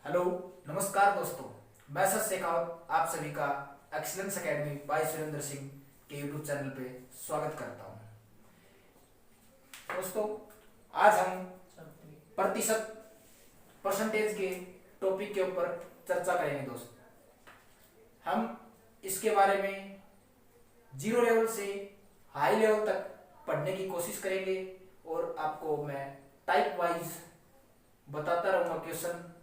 Hello, नमस्कार दोस्तों। मैं सच शेखावत आप सभी का excellence academy by Surendra Singh के यूट्यूब चैनल पे स्वागत करता हूं। दोस्तों, आज हम प्रतिशत परसेंटेज के टॉपिक के ऊपर चर्चा करेंगे। हम इसके बारे में जीरो लेवल से हाई लेवल तक पढ़ने की कोशिश करेंगे और आपको मैं टाइप वाइज बताता रहूँगा क्वेश्चन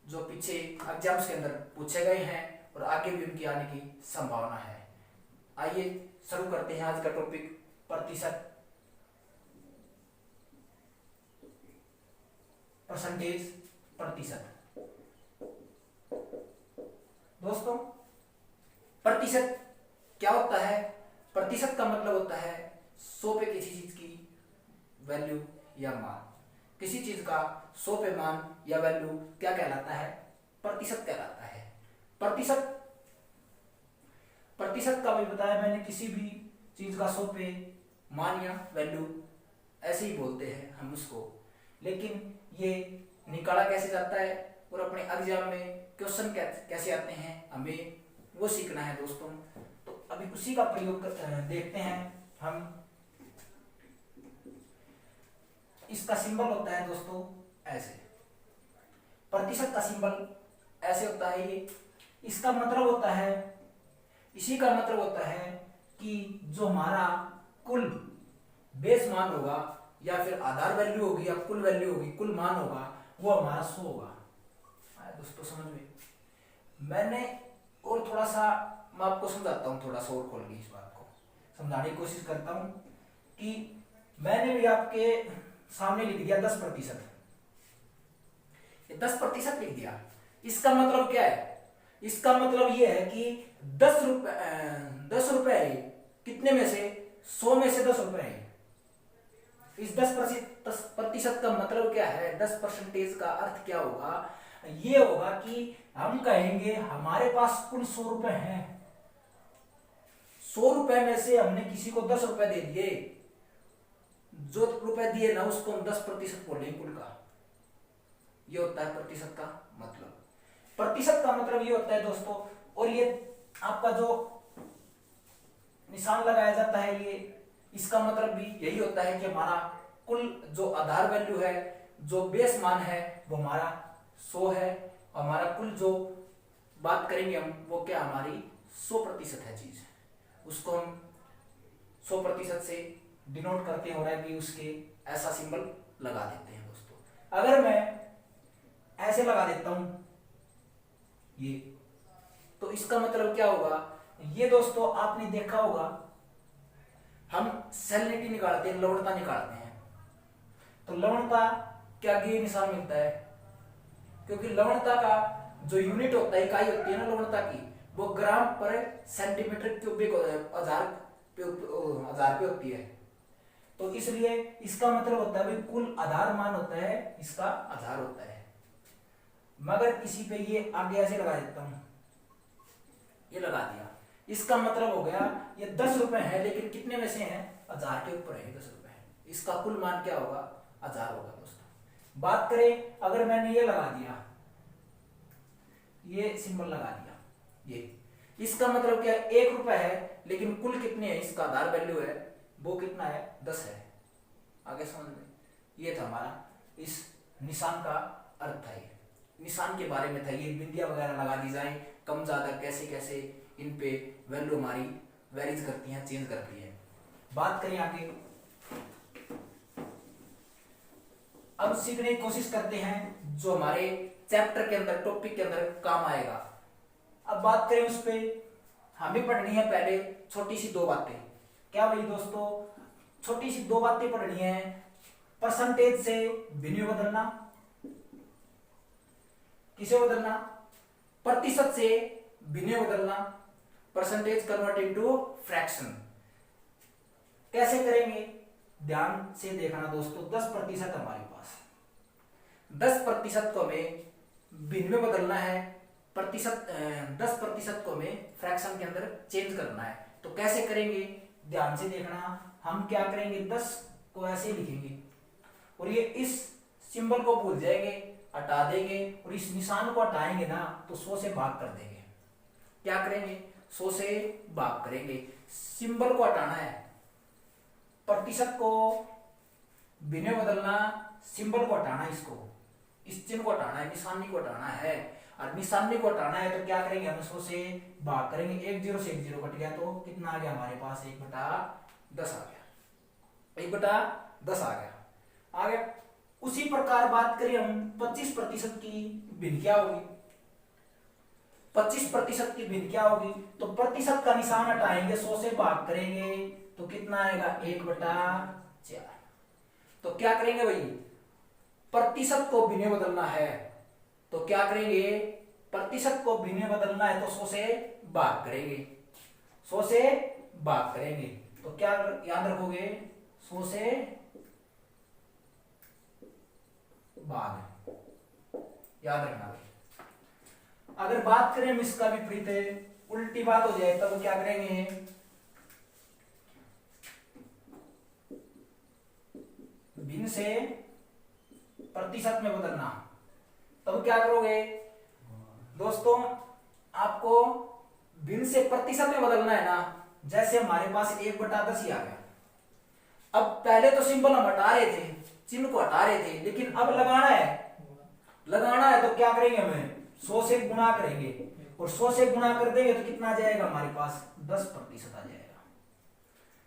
जो पीछे एग्जाम्स के अंदर पूछे गए हैं और आगे भी उनकी आने की संभावना है। आइए शुरू करते हैं आज का टॉपिक प्रतिशत प्रतिशत। दोस्तों, प्रतिशत क्या होता है? प्रतिशत का मतलब होता है 100 पे किसी चीज की वैल्यू या मान। किसी चीज का 100 पे मान या वैल्यू क्या कहलाता है? प्रतिशत कहलाता है। प्रतिशत का भी बताया मैंने, किसी भी चीज का 100 पे मान या वैल्यू ऐसे ही बोलते हैं हम उसको। लेकिन ये निकाला कैसे जाता है और अपने एग्जाम में क्वेश्चन कैसे आते हैं, हमें वो सीखना है दोस्तों। तो अभी उसी का प्रयोग देखते हैं हम। इसका सिंबल होता है दोस्तों ऐसे। प्रतिशत का सिंबल ऐसे होता है ये। इसका मतलब होता है, इसी का मतलब होता है कि जो हमारा कुल बेस मान होगा या फिर आधार वैल्यू होगी या कुल वैल्यू होगी, कुल मान होगा, वो हमारा 100 होगा। दोस्तों समझ में? मैंने और थोड़ा सा मैं आपको समझाता हूँ, थोड़ा सा और खोल के इस बात को समझाने की कोशिश करता हूँ कि मैंने भी आपके सामने लिख दिया 10%। 10% लिख दिया। इसका मतलब क्या है? इसका मतलब ये है कि 10 रुपए है। कितने में से? 100 में से 10 रुपए है। इस 10% का मतलब क्या है? 10% का अर्थ क्या होगा? ये होगा कि हम कहेंगे हमारे पास कुल 100 रुपए हैं। 100 रुपए में से हमने किसी को 10 रुपए दे दिए। जो रुपए दिए ना उसको हम 10% बोलेंगे कुल का। ये होता है प्रतिशत का मतलब। प्रतिशत का मतलब ये होता है दोस्तों। और ये आपका जो निशान लगाया जाता है, ये इसका मतलब भी यही होता है कि हमारा कुल जो आधार वैल्यू है, जो बेस मान है, वो हमारा 100 है। हमारा कुल जो बात करेंगे हम, वो क्या हमारी 100% है चीज। उसको हम 100% से डिनोट करते हो रहा है कि उसके ऐसा सिंबल लगा देते हैं दोस्तों। अगर मैं ऐसे लगा देता हूं ये, तो इसका मतलब क्या होगा? ये दोस्तों आपने देखा होगा, हम सैलिनिटी निकालते हैं, लवणता निकालते हैं। तो लवणता क्या ये निशान मिलता है? क्योंकि लवणता का जो यूनिट होता है, इकाई होती है ना लवणता की, वो ग्राम पर सेंटीमीटर क्यूबिक हजार पे होती है। तो इसलिए इसका मतलब होता है भाई कुल आधार मान होता है, इसका आधार होता है। मगर किसी पे ये आगे ऐसे लगा देता हूं, ये लगा दिया, इसका मतलब हो गया ये 10 रुपए है, लेकिन कितने में से हैं? 1000 के ऊपर है 10 रुपए। इसका कुल मान क्या होगा? 1000 होगा दोस्तों। बात करें अगर मैंने ये लगा दिया, ये सिंबल लगा दिया, ये इसका मतलब क्या? 1 रुपए है, लेकिन कुल कितने हैं? इसका आधार वैल्यू है वो कितना है? 10 है। आगे समझ में? ये था हमारा इस निशान का अर्थ था। ये निशान के बारे में था। ये बिंदियां वगैरह लगा दी जाए, कम ज्यादा कैसे कैसे इन पे वैल्यू हमारी वेरीज करती है, चेंज करती है। बात करें आगे, अब सीखने की कोशिश करते हैं जो हमारे चैप्टर के अंदर, टॉपिक के अंदर काम आएगा। अब बात करें उस पे, हमें पढ़नी है पहले छोटी सी 2 बातें। क्या भाई दोस्तों? छोटी सी 2 बातें पढ़नी है। परसेंटेज से भिन्न बदलना, किसे बदलना? प्रतिशत से भिन्न बदलना, परसेंटेज कन्वर्ट इनटू फ्रैक्शन। कैसे करेंगे? ध्यान से देखना दोस्तों। 10% हमारे पास, 10% को हमें भिन्न में बदलना है। 10% को हमें फ्रैक्शन के अंदर चेंज करना है। तो कैसे करेंगे? ध्यान से देखना। हम क्या करेंगे? 10 को ऐसे लिखेंगे और ये इस सिंबल को भूल जाएंगे हटा देंगे और इस निशान को हटाएंगे ना तो 100 से भाग कर देंगे। क्या करेंगे? 100 से भाग करेंगे। सिंबल को हटाना है, प्रतिशत को भिन्न बदलना, सिंबल को हटाना, इसको इस चिन्ह को हटाना है, निशानी को हटाना है। और निशानी को हटाना है तो क्या करेंगे? हम 100 से भाग करेंगे। 1 0 से 1 0 कट गया तो कितना आ गया हमारे पास? 1/10 आ गया। 1/10 आ गया। आ गया। उसी प्रकार बात करें हम 25% की भिन्न क्या होगी? 25% की भिन्न क्या होगी? तो प्रतिशत का निशान हटाएंगे, 100 से भाग करेंगे तो कितना आएगा? 1/4। तो क्या करेंगे भाई? प्रतिशत को भिन्न बदलना है तो क्या करेंगे? प्रतिशत को भिन्न बदलना है तो 100 से भाग करेंगे। 100 से भाग करेंगे तो क्या याद रखोगे? 100 से भाग, याद रखना। अगर बात करें हम इसका विपरीत है, उल्टी बात हो जाए तब क्या करेंगे? भिन्न से प्रतिशत में बदलना। तब क्या करोगे दोस्तों? आपको भिन्न से प्रतिशत में बदलना है ना। जैसे हमारे पास 1/10 ही आ गया। अब पहले तो सिंबल हम हटा रहे थे, चिन्ह को हटा रहे थे, लेकिन अब लगाना है तो क्या करेंगे? हमें 100 से गुणा करेंगे और 100 से गुणा कर देंगे तो कितना आ जाएगा हमारे पास? 10% आ जाएगा।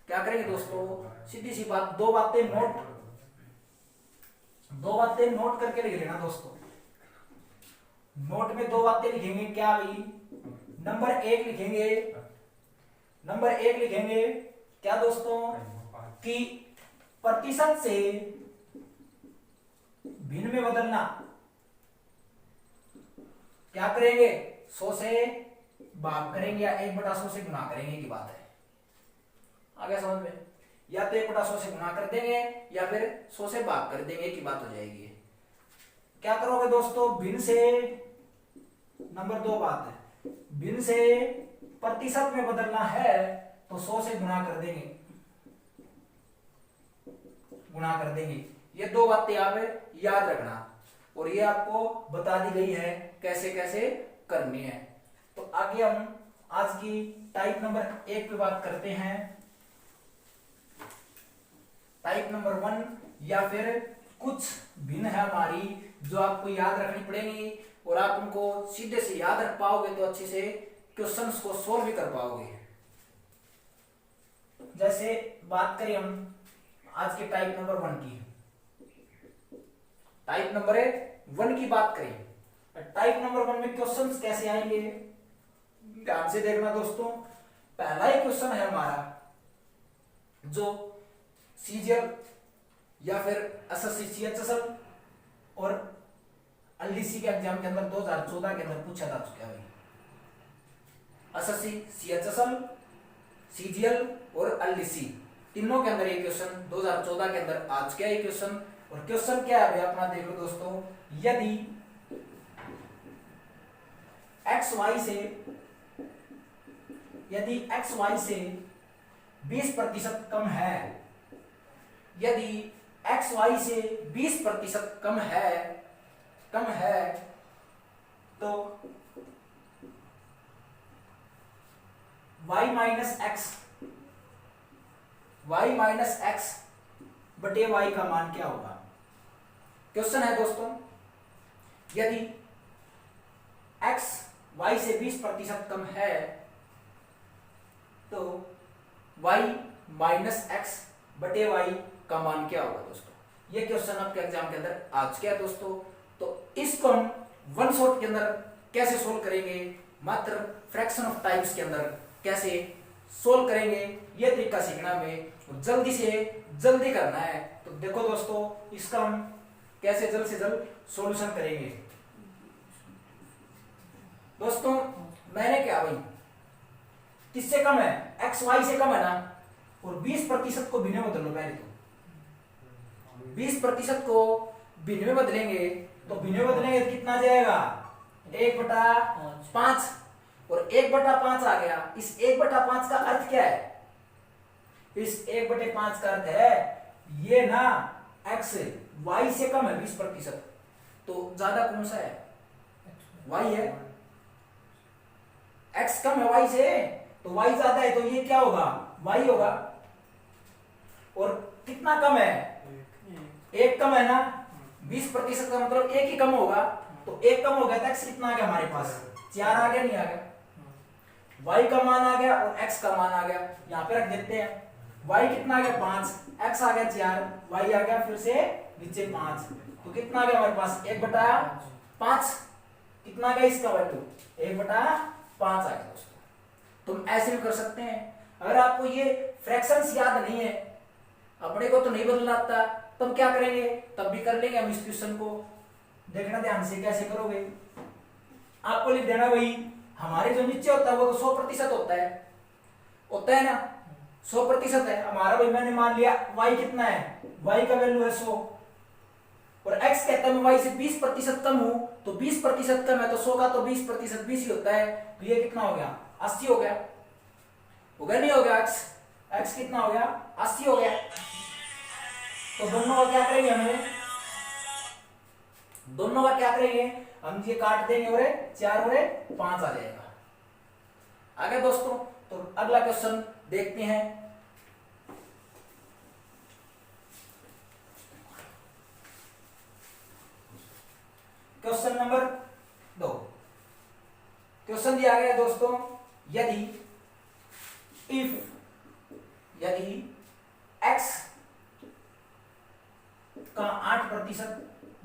क्या करेंगे दोस्तों? सीधी सी बात, दो बातें नोट करके लिख लेना दोस्तों। नोट में दो बातें लिखेंगे। क्या भाई? नंबर एक लिखेंगे क्या दोस्तों? कि प्रतिशत से भिन्न में बदलना। क्या करेंगे? 100 से भाग करेंगे या 1/100 से गुणा करेंगे की बात है। आगे समझ में? या तो 1/100 से गुणा कर देंगे या फिर 100 से भाग कर देंगे की बात हो जाएगी। क्या करोगे दोस्तों? भिन्न से, नंबर 2 बात है, भिन्न से प्रतिशत में बदलना है तो 100 से गुणा कर देंगे। ये दो बातें आप याद रखना और ये आपको बता दी गई है कैसे कैसे करनी है। तो आगे हम आज की टाइप नंबर 1 पे बात करते हैं। टाइप नंबर 1 या फिर कुछ भिन्न है हमारी जो आपको याद रखनी पड़ेगी और आप उनको सीधे से याद रख पाओगे तो अच्छे से क्वेश्चंस को सोल्व भी कर पाओगे। जैसे बात करें हम आज के टाइप नंबर 1 की, टाइप नंबर 1 की बात करें। टाइप नंबर 1 में क्वेश्चंस कैसे आएंगे ध्यान से देखना दोस्तों। पहला ही क्वेश्चन है हमारा जो सीजीएल या फिर एसएससी सीएचएसएल और एलडीसी के एग्जाम के अंदर 2014 के अंदर पूछा जा चुका है। एसएससी सीएचएसएल, सीजीएल और एलडीसी तीनों के अंदर ये क्वेश्चन 2014 के अंदर आ चुका है क्वेश्चन। और क्वेश्चन क्या है भाई अपना देख लो दोस्तों। यदि एक्स वाई से 20% कम है, यदि एक्स वाई से 20% कम है तो y माइनस एक्स बटे y का मान क्या होगा। क्वेश्चन है दोस्तों, यदि x y से 20% कम है तो y माइनस एक्स बटे y का मान क्या होगा दोस्तों। ये क्वेश्चन आपके एग्जाम के अंदर आ चुका है दोस्तों। तो इसको हम वन शॉट के अंदर कैसे सोल्व करेंगे, मात्र फ्रैक्शन ऑफ टाइम्स के अंदर कैसे सोल्व करेंगे, ये तरीका सीखना हमें जल्दी से जल्दी करना है। तो देखो दोस्तों, इसका हम कैसे जल्द से जल्द सॉल्यूशन करेंगे। दोस्तों मैंने क्या भाई किससे कम है, एक्स वाई से कम है ना, और 20% को भिन्न में बदल लो। पहले तो 20% को भिन्न में बदलेंगे तो भिन्न में बदलेंगे तो कितना जाएगा 1/5 और 1/5 आ गया। इस 1/5 का अर्थ क्या है, इस 1/5 का अर्थ है ये ना x y से कम है 20%। तो ज्यादा कौन सा है? वाई है। एक्स कम है वाई से, तो वाई ज्यादा है, तो ये क्या होगा? वाई होगा। और कितना कम है? एक कम है ना। 20% का मतलब एक ही कम होगा, तो एक कम हो गया तो एक्स कितना आ गया हमारे पास? 4 आ गया, नहीं आ गया? y का मान आ गया और x का मान आ गया, यहाँ पे रख देते हैं। y कितना आ गया? 5, x आ गया 4, y आ गया फिर से नीचे 5, तो कितना आ गया हमारे पास? 1/5। कितना आ गया इसका वैल्यू? 1/5 आ गया दोस्तों। तुम ऐसे भी कर सकते हैं। अगर आपको ये फ्रैक्शंस याद नहीं है, अपने को तो नहीं बदलना आता, तब क्या करेंगे? तब भी कर लेंगे हम इस क्वेश्चन को। देखना ध्यान से कैसे करोगे। आपको लिख देना वही, हमारे जो नीचे होता है वो तो 100% होता है ना, 100% है हमारा। भाई मैंने मान लिया y कितना है? y का वैल्यू है 100, और x कहता है मैं y से 20% कम हूं, तो 20% कम है तो 100 का तो 20% 20 ही होता है, तो ये कितना हो गया? 80 हो गया। हो गया नहीं हो गया? x कितना हो गया? 80 हो गया। तो दोनों का क्या करेंगे हमें? दोनों का क्या करेंगे हम? ये काट देंगे और 4 और 5 आ जाएगा। आगे दोस्तों, तो अगला क्वेश्चन देखते हैं। Question number 2। क्वेश्चन दिया गया दोस्तों, यदि x का 8%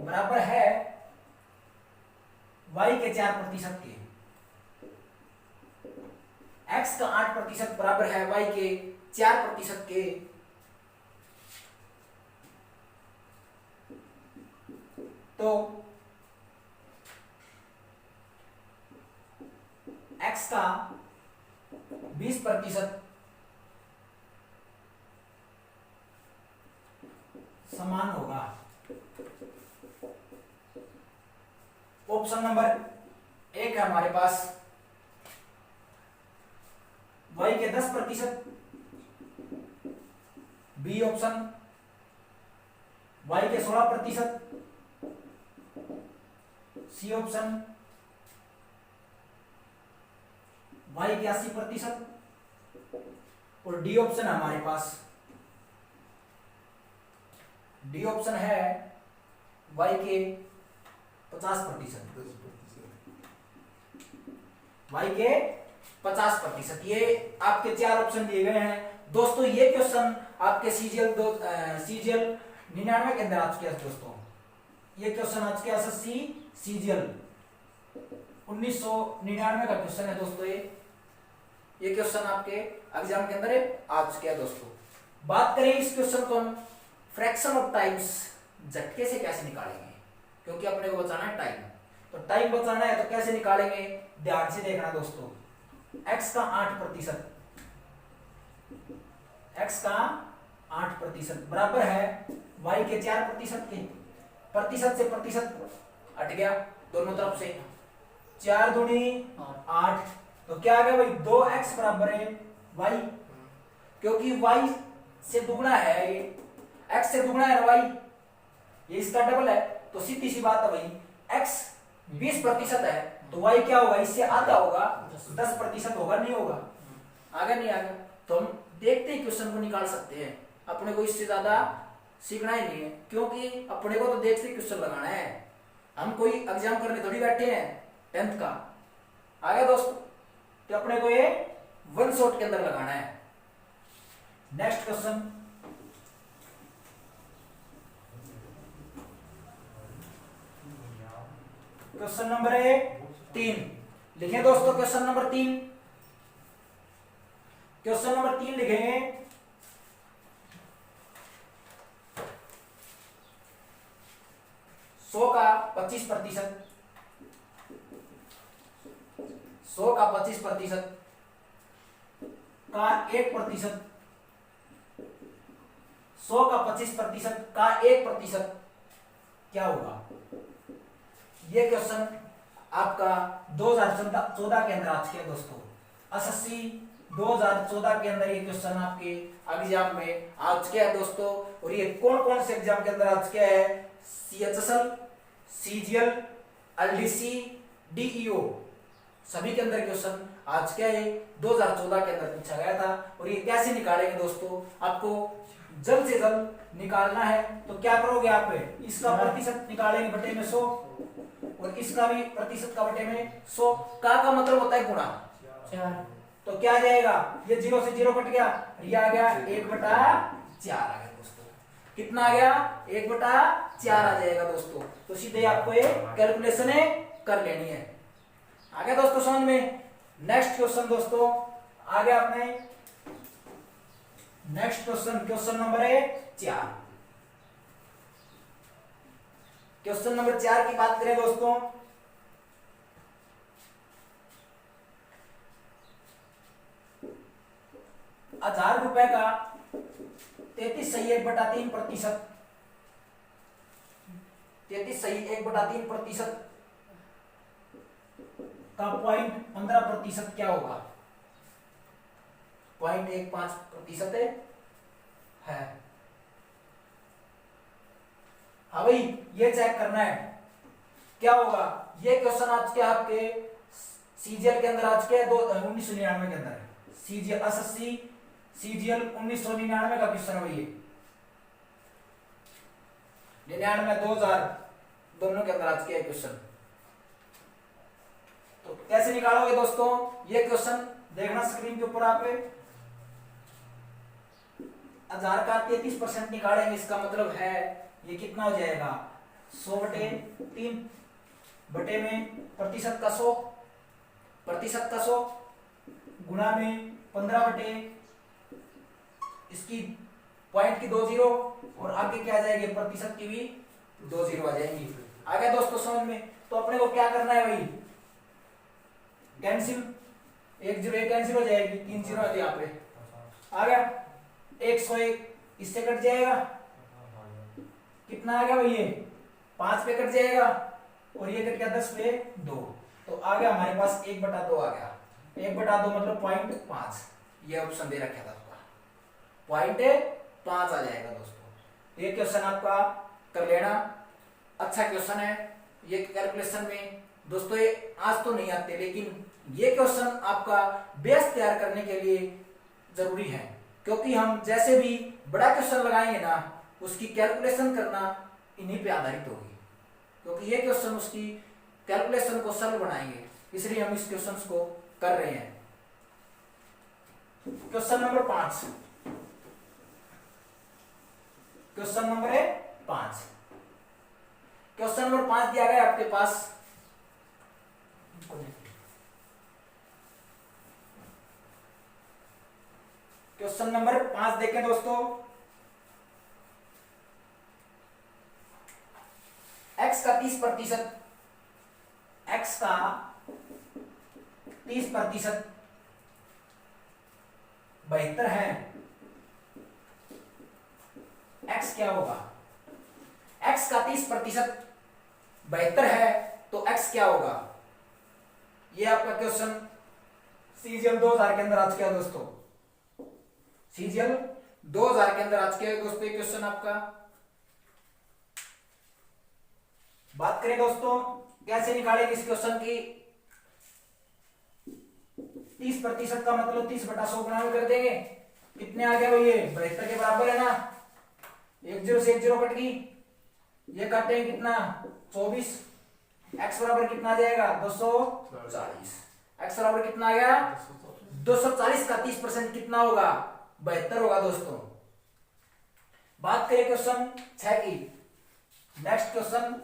बराबर है y के 4% के, x का 8% बराबर है y के 4% के, तो x का 20% समान होगा। ऑप्शन नंबर 1 है हमारे पास y के 10%, बी ऑप्शन y के 16%, सी ऑप्शन y के 80%, और डी ऑप्शन हमारे पास, डी ऑप्शन है y के 50%, y के 50%। ये आपके 4 ऑप्शन दिए गए हैं दोस्तों। ये क्वेश्चन आपके सीजीएल 99 के अंदर आ चुके हैं दोस्तों। ये क्वेश्चन आ चुके SSC सीजीएल 1999 का क्वेश्चन है दोस्तों। ये क्वेश्चन आपके एग्जाम के अंदर आ चुके हैं दोस्तों। बात करें इस क्वेश्चन को हम फ्रैक्शन ऑफ टाइम्स झटके से कैसे निकालेंगे, क्योंकि अपने को बचाना है टाइम, तो टाइम बचाना है तो कैसे निकालेंगे? ध्यान से देखना दोस्तों। x का 8%, x का 8% बराबर है y के 4% के। प्रतिशत से प्रतिशत हट गया दोनों तरफ से, 4 दूनी 8, तो क्या आ गया भाई? 2x बराबर है y, क्योंकि y से दुगना है, ये x से दुगना है ना y, ये इसका डबल है, तो सीधी सी बात है भाई x 20% है तो y क्या होगा? इससे आधा होगा, 10% होगा, नहीं होगा? आगे नहीं आगे, तो हम देखते ही क्वेश्चन को निकाल सकते हैं। अपने को इससे ज्यादा सीखना ही नहीं है, क्योंकि अपने को तो देखते ही क्वेश्चन लगाना है। हम कोई एग्जाम करने थोड़ी बैठे हैं 10th का। आगे दोस्तों, तो अपने को ये 1 शॉट के अंदर लगाना है। नेक्स्ट क्वेश्चन, क्वेश्चन नंबर 3 लिखें दोस्तों। क्वेश्चन नंबर 3 लिखेंगे। सौ का 25%, 100 का 25% का 1%, 100 का 25% का 1% क्या होगा? ये क्वेश्चन आपका 2014 के अंदर आ चुके हैं दोस्तों। SSC 2014 के अंदर ये क्वेश्चन आपके एग्जाम में आ चुके हैं दोस्तों। और ये कौन कौन से एग्जाम के अंदर आ चुके हैं? CHSL, सीजीएल, एलडीसी, डीईओ सभी के अंदर क्वेश्चन आज क्या है 2014 के अंदर पूछा गया था। और ये कैसे निकालेंगे दोस्तों, आपको जल्द से जल्द निकालना है। तो क्या करोगे आप, इसका प्रतिशत निकालेंगे बटे में 100 और इसका भी प्रतिशत का बटे में 100 का मतलब होता है गुणा 4। तो क्या आ जाएगा, ये 0 से 0 कट गया, ये आ गया 1/4 आ गया दोस्तों। कितना आ गया, 1/4 आ जाएगा दोस्तों। तो सीधे आपको ये कैलकुलेशन कर लेनी है। आ गया दोस्तों समझ में। नेक्स्ट क्वेश्चन दोस्तों आ गया अपने next question, question number 4। Question number 4 की बात करें दोस्तों, ₹1000 का 33 सही 1/3%, 33 सही 1/3% का 0.15% क्या होगा, 0.15% है। हाँ भाई ये चेक करना है क्या होगा। ये क्वेश्चन आज के आपके सीजीएल के अंदर आज के 1999 के अंदर है। सीजीएल एसएससी सीजीएल 1999 का क्वेश्चन है ये, 99 2000 दोनों के अंदर आज के क्वेश्चन। तो कैसे निकालोगे दोस्तों, ये क्वेश्चन देखना स्क्रीन के ऊपर आप 1000 का 33% निकालेंगे, इसका मतलब है ये कितना हो जाएगा 100/3 बटे में प्रतिशत का 100 गुणा में 15 बटे इसकी पॉइंट की 2 0 और आगे क्या आ जाएगी प्रतिशत की भी 2 0 आ जाएंगी। आ गया दोस्तों समझ में। तो अपने को क्या करना है भाई, कैंसिल 1 0 कैंसिल हो जाएगी, 3 0 है यहाँ पे आ गया 101 इससे कट जाएगा, कितना आ गया भाई ये 5 पे कट जाएगा और ये कट गया 10 पे 2। तो आ गया हमारे पास 1/2 आ गया, 1/2 मतलब 0.5। ये ऑप्शन दे रखा था आपका 0.5 आ जाएगा दोस्तों। ये क्वेश्चन आपका कर लेना, अच्छा क्वेश्चन है। ये कैलकुलेशन में दोस्तों ये आज तो नहीं आते, लेकिन ये क्वेश्चन आपका बेस तैयार करने के लिए जरूरी है, क्योंकि हम जैसे भी बड़ा क्वेश्चन लगाएंगे ना उसकी कैलकुलेशन करना इन्हीं पे आधारित होगी, क्योंकि ये क्वेश्चन उसकी कैलकुलेशन को सरल बनाएंगे, इसलिए हम इस क्वेश्चन को कर रहे हैं। Question number 5, question number 5, question number 5 दिया गया आपके पास। क्वेश्चन नंबर 5 देखें दोस्तों, x का 30%, x का 30% 72 है, x क्या होगा, x का 30% 72 है तो x क्या होगा। ये आपका क्वेश्चन सीजीएल 2000 के अंदर आज क्या दोस्तों, सीजीएल 2000 के अंदर आज क्या दोस्तों ये क्वेश्चन आपका। बात करें दोस्तों कैसे निकालेंगे इस क्वेश्चन की, 30% का मतलब 30/100 गुणा में कर देंगे, कितने आ गया भाई ये 72 के बराबर है ना, 1 0 से 1 0 कट गई, ये काटेंगे कितना 24, x बराबर कितना आ जाएगा 240, x बराबर कितना आ गया 240 का 30% कितना होगा 72 होगा दोस्तों। बात करें क्वेश्चन 6 की, नेक्स्ट क्वेश्चन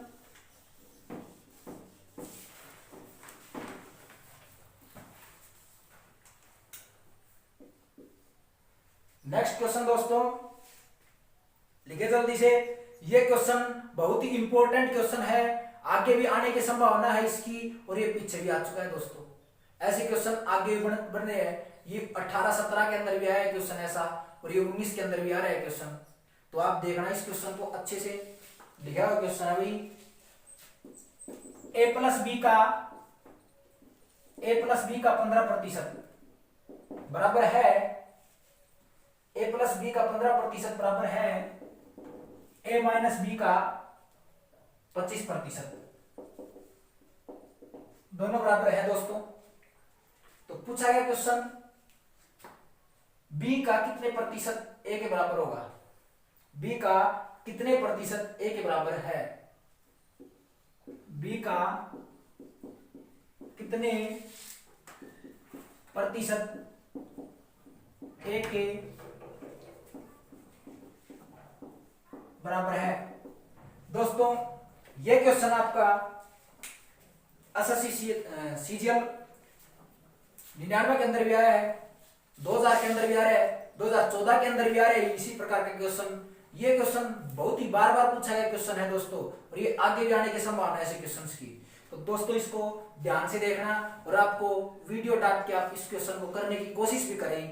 दोस्तों लिखे जल्दी से। ये क्वेश्चन बहुत ही इंपॉर्टेंट क्वेश्चन है, आगे भी आने की संभावना है इसकी, और ये पीछे भी आ चुका है दोस्तों। ऐसे क्वेश्चन आगे भी बन रहे हैं, ये 18-17 के अंदर भी आया है क्वेश्चन ऐसा, और ये 19 के अंदर भी आ रहा है क्वेश्चन। तो आप देखना इस क्वेश्चन को अच्छे से, लिखा हुआ क्वेश्चन है भाई, a प्लस बी का 15% बराबर है, a प्लस बी का 15% बराबर है a माइनस बी का 25%, दोनों बराबर है दोस्तों। तो पूछा गया क्वेश्चन बी का कितने प्रतिशत ए के बराबर होगा, बी का कितने प्रतिशत ए के बराबर है, बी का कितने प्रतिशत ए के बराबर है। दोस्तों ये क्वेश्चन आपका एसएससी सीजीएल 99 के अंदर भी आया है, 2000 के अंदर भी आ रहा है, 2014 के अंदर भी आ रहा है इसी प्रकार का क्वेश्चन। ये क्वेश्चन बहुत ही बार बार पूछा गया क्वेश्चन है दोस्तों, और ये आगे भी आने की संभावना है ऐसे क्वेश्चंस की। तो दोस्तों इसको ध्यान से देखना और आपको वीडियो डाल के आप इस क्वेश्चन को करने की कोशिश भी करें।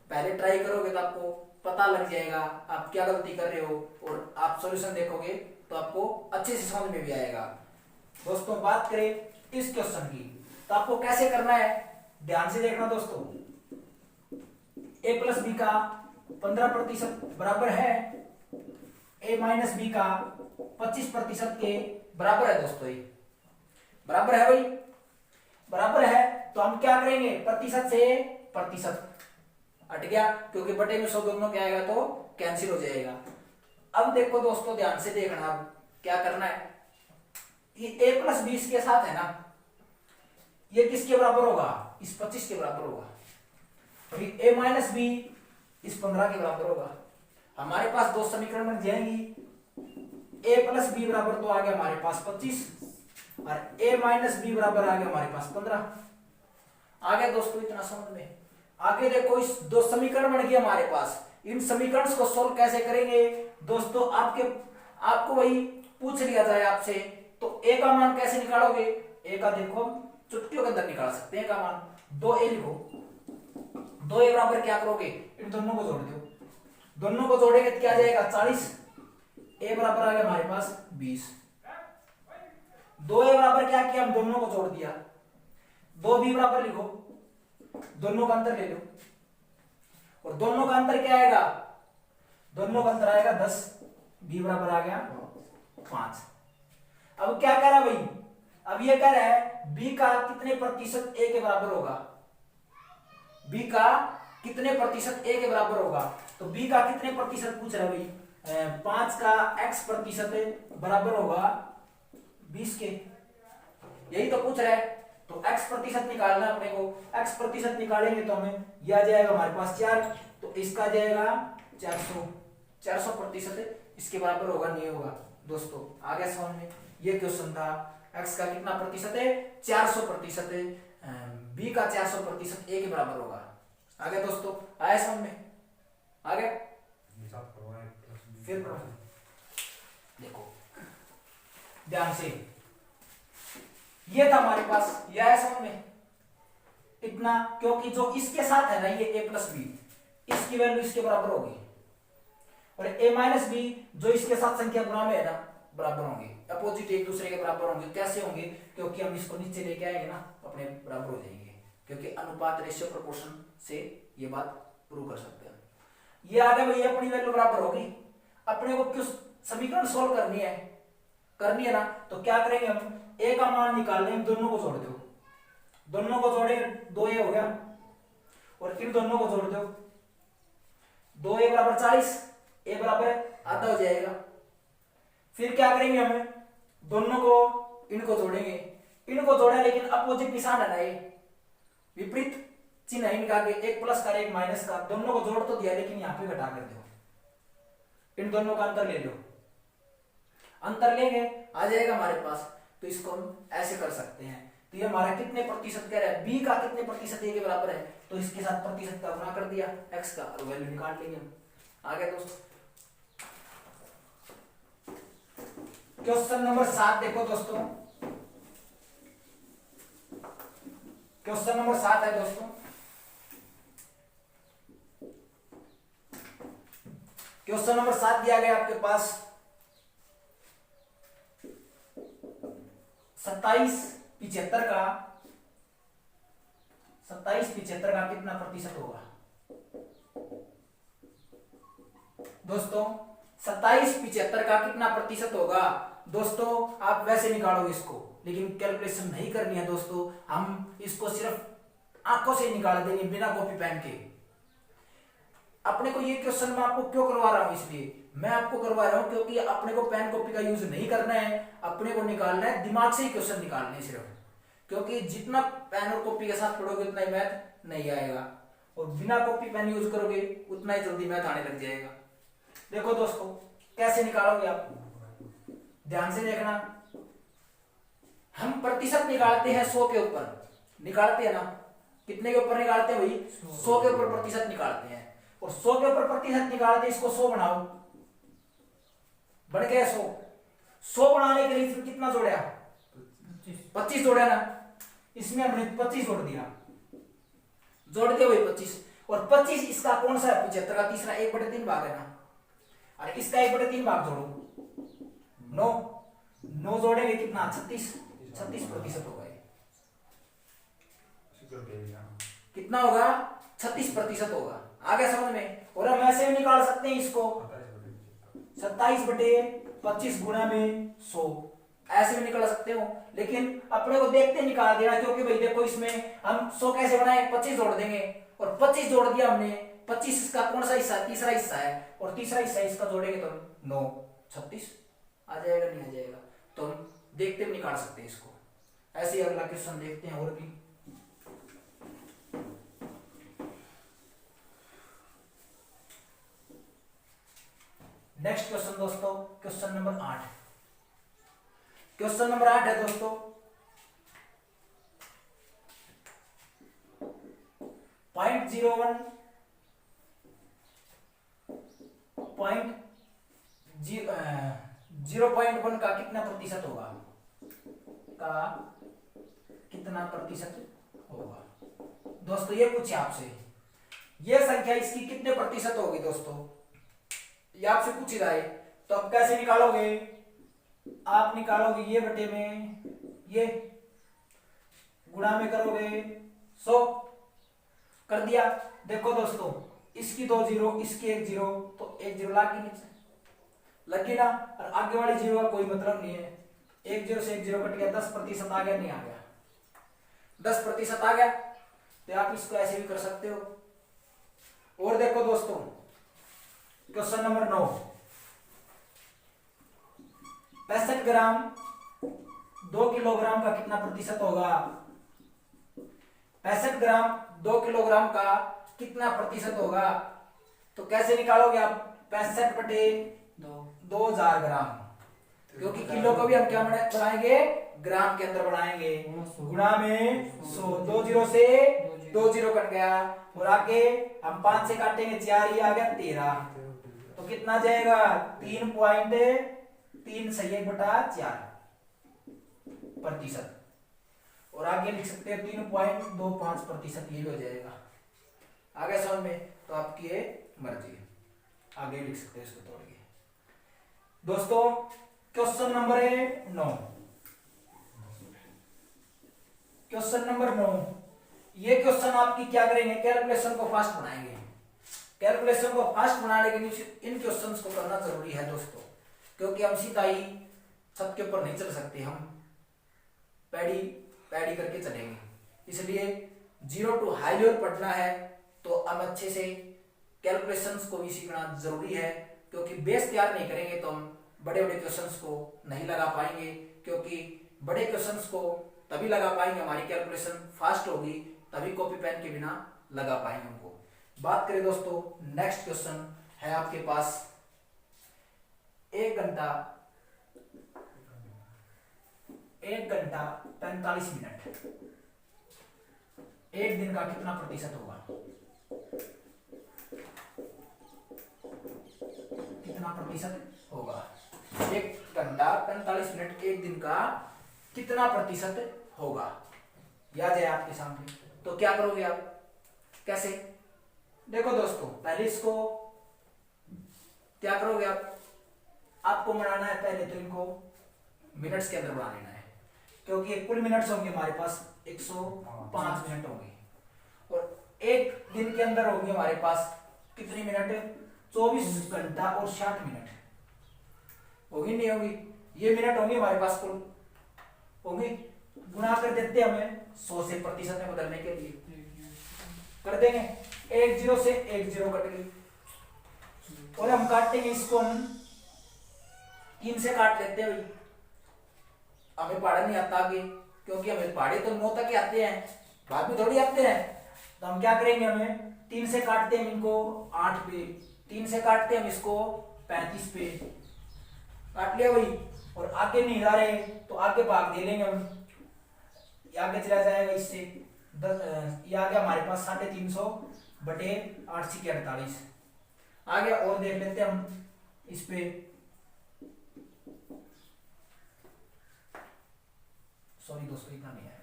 पहले ट्राई करोगे तो आपको पता लग जाएगा आप क्या गलती कर रहे हो, और आप सॉल्यूशन देखोगे तो आपको अच्छे से समझ में भी आएगा। दोस्तों बात करें इस क्वेश्चन की तो आपको कैसे करना है, ध्यान से देखना दोस्तों। a प्लस बी का 15% बराबर है a माइनस बी का 25% के बराबर है दोस्तों। ये बराबर है भाई, बराबर है तो हम क्या करेंगे, प्रतिशत से प्रतिशत हट गया क्योंकि बटे में 100 दोनों क्या आएगा तो कैंसिल हो जाएगा। अब देखो दोस्तों ध्यान से देखना, अब क्या करना है, ये a प्लस बी इसके साथ है ना, ये किसके बराबर होगा, इस 25 के बराबर होगा, और ये a माइनस बी इस 15 के बराबर होगा। हमारे पास दो समीकरण बन जाएंगी, a प्लस बी बराबर तो आ गया हमारे पास 25 और a माइनस बी बराबर आ गया हमारे पास 15। आ गया दोस्तों इतना समझ में। आगे देखो इस दो समीकरण बन गए हमारे पास, इन समीकरण को सोल्व कैसे करेंगे दोस्तों, आपको वही पूछ लिया जाए आपसे तो a का मान कैसे निकालोगे, a का देखो चुटकियों के अंदर निकाल सकते हैं का मान, 2a लिखो, 2a बराबर क्या करोगे, इन दोनों को जोड़ दो, दोनों को जोड़ेंगे तो क्या आ जाएगा 40, a बराबर आ गया हमारे पास 20। 2a बराबर क्या किया, हम दोनों को जोड़ दिया, 2b बराबर लिखो, दोनों का अंतर ले लो, और दोनों का अंतर क्या आएगा, दोनों का अंतर आएगा 10, b बराबर आ गया 5। अब क्या कह रहा है भाई, अब ये कह रहा है b का कितने प्रतिशत a के बराबर होगा, b का कितने प्रतिशत a के बराबर होगा, तो b का कितने प्रतिशत पूछ रहा है भाई, 5 का x प्रतिशत बराबर होगा 20 के, यही तो पूछ रहा है। तो x प्रतिशत निकालना अपने को, x प्रतिशत निकालेंगे तो हमें यह आ जाएगा हमारे पास 4, तो इसका जाएगा 400 प्रतिशत इसके बराबर होगा, नहीं होगा दोस्तों। आ गया समझ में, ये क्वेश्चन था x का कितना प्रतिशत है 400%, b का 400% a के बराबर होगा। आ गया दोस्तों, आया समझ में, आ गया। फिर देखो ध्यान से, ये था हमारे पास, यह है समझ में इतना, क्योंकि जो इसके साथ है ना ये a प्लस बी, इसकी वैल्यू इसके बराबर होगी, और a माइनस बी जो इसके साथ संख्या गुणा में है ना बराबर होंगे, अपोजिट एक दूसरे के बराबर होंगे। कैसे होंगे, क्योंकि हम इसको नीचे लेके आएंगे ना अपने बराबर हो जाएंगे, क्योंकि अनुपात रेशियो प्रोपोर्शन से ये बात प्रूव कर सकते हैं। ये आगे भाई अपनी वैल्यू बराबर होगी, अपने को किस समीकरण सोल्व करनी है ना, तो क्या करेंगे हम, a का मान निकालने में दोनों को जोड़ दो, दोनों को जोड़े 2a हो गया, और इन दोनों को जोड़ दो, 2a बराबर 40, a बराबर आधा हो जाएगा। फिर क्या करेंगे हम, दोनों को इनको जोड़ेंगे, इनको जोड़े लेकिन अपोजिट निशान है ना, ये विपरीत चिन्ह है इनका, एक प्लस का एक माइनस का, दोनों को जोड़ तो दिया लेकिन यहाँ पे घटा कर दो, इन दोनों का अंतर ले लो, अंतर लेंगे आ जाएगा हमारे पास। तो इसको हम ऐसे कर सकते हैं, तो ये हमारा कितने प्रतिशत कह रहा है, b का कितने प्रतिशत a के बराबर है, तो इसके साथ प्रतिशत का गुणा कर दिया x का, और वैल्यू निकाल लेंगे हम। आ गया दोस्तों। क्वेश्चन नंबर 7 देखो दोस्तों, क्वेश्चन नंबर 7 है दोस्तों, क्वेश्चन नंबर 7 दिया गया आपके पास 2775 का कितना प्रतिशत होगा दोस्तों, 2775 का कितना प्रतिशत होगा दोस्तों आप वैसे निकालोगे इसको, लेकिन कैलकुलेशन नहीं करनी है दोस्तों, हम इसको सिर्फ आंखों से निकाल देंगे बिना कॉपी पेन के। अपने को ये क्वेश्चन मैं आपको क्यों करवा रहा हूं, इसलिए मैं आपको करवा रहा हूं क्योंकि अपने को पेन कॉपी का यूज नहीं करना है, अपने को निकालना है दिमाग से ही क्वेश्चन निकालने हैं सिर्फ। क्योंकि जितना पेन और कॉपी के साथ पढ़ोगे उतना ही मैथ नहीं आएगा, और बिना कॉपी पेन यूज करोगे उतना ही जल्दी मैथ आने लग जाएगा। देखो दोस्तों कैसे निकालोगे आप, ध्यान से देखना। हम प्रतिशत निकालते हैं 100 के ऊपर, निकालते हैं ना, कितने के ऊपर निकालते हैं भाई, 100 के ऊपर प्रतिशत निकालते हैं। और 100 के ऊपर प्रतिशत निकालते हैं, इसको 100 बनाओ, बढ़ गया 100। 100 बनाने के लिए कितना जोड़ा, 25 जोड़ा ना, इसमें हमने 25 जोड़ दिया भाई 25। और 25 इसका कौन सा है, 75 का तीसरा 1/3 भाग है ना, और इसका 1/3 भाग जोड़ो 9 जोड़ेंगे कितना, 36% होगा। कितना होगा, 36% होगा। आगे समझ में। और हम ऐसे भी निकाल सकते हैं इसको, 27/25 गुणा में 100, ऐसे भी निकाल सकते हो, लेकिन अपने को देखते निकाल देना। क्योंकि भाई देखो इसमें हम 100 कैसे बनाए, 25 जोड़ देंगे, और 25 जोड़ दिया हमने, 25 इसका कौन सा हिस्सा, तीसरा हिस्सा है, और तीसरा हिस्सा इसका जोड़ेंगे तो 9, 36 आ जाएगा, नहीं आ जाएगा, तो हम देखते हुए निकाल सकते हैं इसको। ऐसे ही अगला क्वेश्चन देखते हैं और भी। नेक्स्ट क्वेश्चन दोस्तों, क्वेश्चन नंबर 8। क्वेश्चन नंबर 8 है दोस्तों, पॉइंट 0.1 का कितना प्रतिशत होगा, दोस्तों ये पूछे आपसे, ये संख्या इसकी कितने प्रतिशत होगी दोस्तों, ये आपसे पूछ रहा है। तो अब कैसे निकालोगे, आप निकालोगे ये बटे में ये, गुणा में करोगे 100, कर दिया। देखो दोस्तों इसकी 2 जीरो, इसकी 1 जीरो, तो 1 जीरो लाके नीचे लगी ना, और आगे वाली जीरो का कोई मतलब नहीं है। 1 जीरो से 1 जीरो कट गया, 10% आ गया, नहीं आ गया, 10% आ गया। तो आप इसको ऐसे भी कर सकते हो। और देखो दोस्तों क्वेश्चन नंबर 9, 65 ग्राम 2 किलोग्राम का कितना प्रतिशत होगा, 65 ग्राम 2 किलोग्राम का कितना प्रतिशत होगा। तो कैसे निकालोगे आप, 65/2000 ग्राम, क्योंकि किलो को भी हम क्या बनाएंगे, ग्राम के अंदर बनाएंगे, गुणा में 100, 2 जीरो से 2 जीरो कट गया, और आगे हम 5 से काटेंगे 4, ये आ गया 13, तो कितना जाएगा 3.3 और आगे लिख सकते हैं 3.25%, ये भी हो जाएगा। आगे समझ में, तो आपकी ये मर्जी है, आगे लिख सकते हैं इसको तोड़ के। दोस्तों क्वेश्चन नंबर 9, क्वेश्चन नंबर 9, ये क्वेश्चन आपकी क्या करेंगे, कैलकुलेशन को फास्ट बनाएंगे। कैलकुलेशन को फास्ट बनाने के लिए इन क्वेश्चंस को करना जरूरी है दोस्तों, क्योंकि हम सीधा ही छत के ऊपर नहीं चल सकते, हम पैडी करके चलेंगे। इसलिए 0 to हाई लेवल पढ़ना है तो हम अच्छे से कैलकुलेशंस को भी सीखना जरूरी है, क्योंकि बेस तैयार नहीं करेंगे तो हम बड़े बड़े क्वेश्चंस को नहीं लगा पाएंगे। क्योंकि बड़े क्वेश्चंस को तभी लगा पाएंगे, हमारी कैलकुलेशन फास्ट होगी, तभी कॉपी पेन के बिना लगा पाएंगे हमको। बात करें दोस्तों, नेक्स्ट क्वेश्चन है आपके पास, 1 घंटा 45 मिनट, एक दिन का कितना प्रतिशत होगा, कितना प्रतिशत होगा, 1 घंटा 45 मिनट एक दिन का कितना प्रतिशत होगा, याद है आपके सामने। तो क्या करोगे आप, कैसे, देखो दोस्तों पहले इसको क्या करोगे आप, आपको बनाना है पहले तो इनको मिनट्स के अंदर बना लेना है, क्योंकि कुल मिनट्स होंगे हमारे पास 105 मिनट होंगे, और एक दिन के अंदर होंगे हमारे पास कितनी मिनट, 24 घंटा और 60 मिनट, होगी नहीं होगी, ये मिनट होंगे हमारे पास कुल होंगे, गुणा कर देते हैं हमें 100 से प्रतिशत में बदलने के लिए कर देंगे। 10 से 10 कट गई और हम काटेंगे इसको, हम 3 से काट लेते हैं भाई, हमें पहाड़ा नहीं आता आगे, क्योंकि हमें पहाड़े तो 9 तक ही आते हैं, बाद में थोड़ी आते हैं। तो हम क्या करेंगे, हमें 3 से काटते हैं इनको 8 पे, 3 से काटते हैं हम इसको 35 पे, काट लिया भाई। और आगे नहीं जा रहे तो आगे भाग दे लेंगे हम, आगे चला जाएगा इससे ये आ गया हमारे पास 350 बटे 8 के 48 आ गया। और देख लेते हैं हम इस पे, सॉरी दोस्तों इतना नहीं आया,